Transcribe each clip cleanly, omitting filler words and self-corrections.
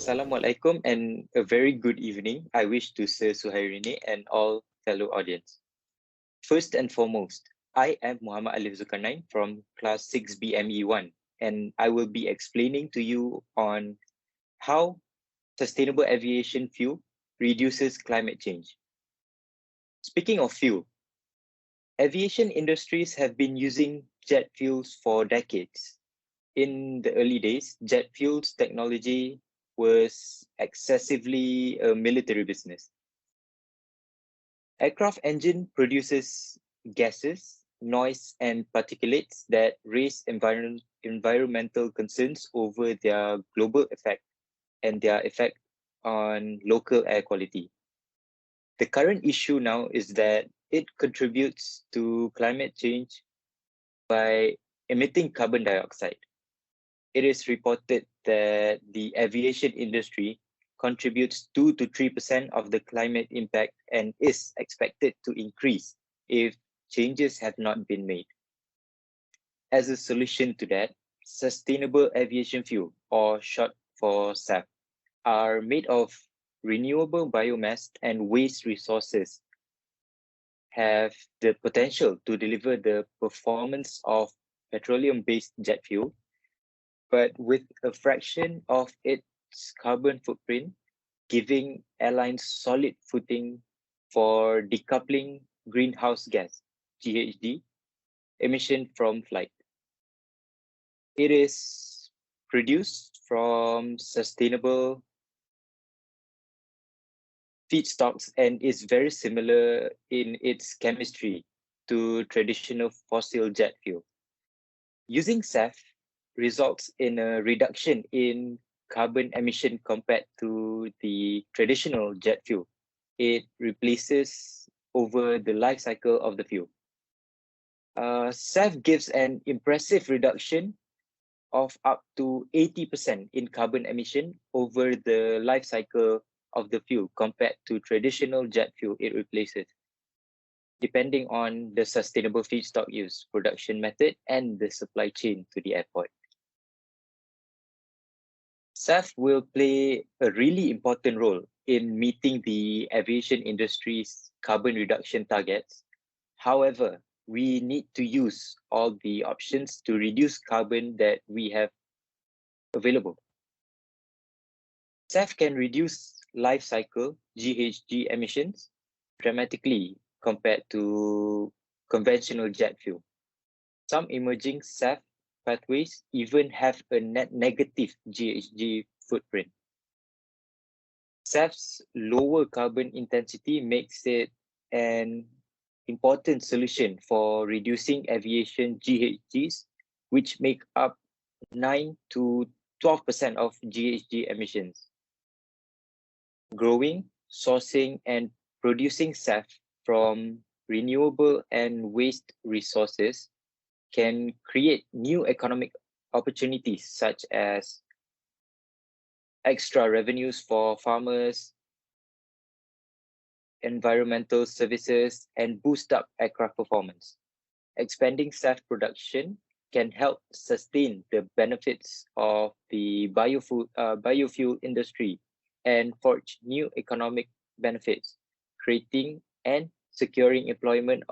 Assalamualaikum and a very good evening. I wish to Sir Suhairini and all fellow audience. First and foremost, I am Muhammad Aliff from class 6 BME1 and I will be explaining to you on how sustainable aviation fuel reduces climate change. Speaking of fuel, aviation industries have been using jet fuels for decades. In the early days, jet fuels technology was excessively a military business. Aircraft engine produces gases, noise, and particulates that raise environmental concerns over their global effect and their effect on local air quality. The current issue now is that it contributes to climate change by emitting carbon dioxide. It is reported that the aviation industry contributes 2 to 3% of the climate impact and is expected to increase if changes have not been made. As a solution to that, sustainable aviation fuel, or short for SAF, are made of renewable biomass and waste resources, have the potential to deliver the performance of petroleum-based jet fuel, but with a fraction of its carbon footprint, giving airlines solid footing for decoupling greenhouse gas, GHG, emission from flight. It is produced from sustainable feedstocks and is very similar in its chemistry to traditional fossil jet fuel. Using SAF results in a reduction in carbon emission compared to the traditional jet fuel. It replaces over the life cycle of the fuel. SAF gives an impressive reduction of up to 80% in carbon emission over the life cycle of the fuel compared to traditional jet fuel it replaces, depending on the sustainable feedstock use, production method, and the supply chain to the airport. SAF will play a really important role in meeting the aviation industry's carbon reduction targets. However, we need to use all the options to reduce carbon that we have available. SAF can reduce life cycle GHG emissions dramatically compared to conventional jet fuel. Some emerging SAF pathways even have a net negative GHG footprint. SAF's lower carbon intensity makes it an important solution for reducing aviation GHGs, which make up 9 to 12% of GHG emissions. Growing, sourcing, and producing SAF from renewable and waste resources can create new economic opportunities such as extra revenues for farmers, environmental services, and boost up aircraft performance. Expanding SAF production can help sustain the benefits of the biofuel industry and forge new economic benefits, creating and securing employment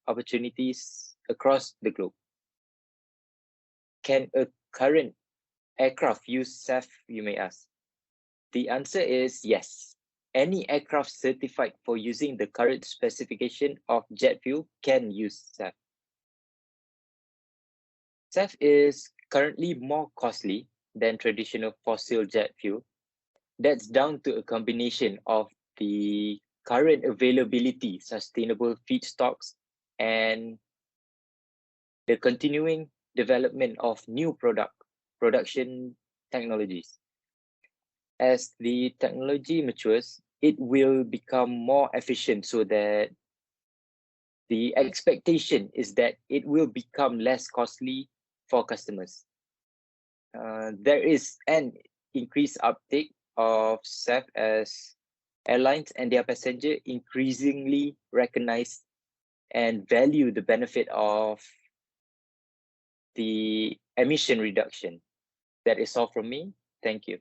opportunities across the globe. Can a current aircraft use SAF, you may ask? The answer is yes. Any aircraft certified for using the current specification of jet fuel can use SAF. SAF is currently more costly than traditional fossil jet fuel. That's down to a combination of the current availability, sustainable feedstocks, and the continuing development of new production technologies. As the technology matures, it will become more efficient so that the expectation is that it will become less costly for customers. There is an increased uptake of SAF as airlines and their passengers increasingly recognize and value the benefit of the emission reduction. That is all from me. Thank you.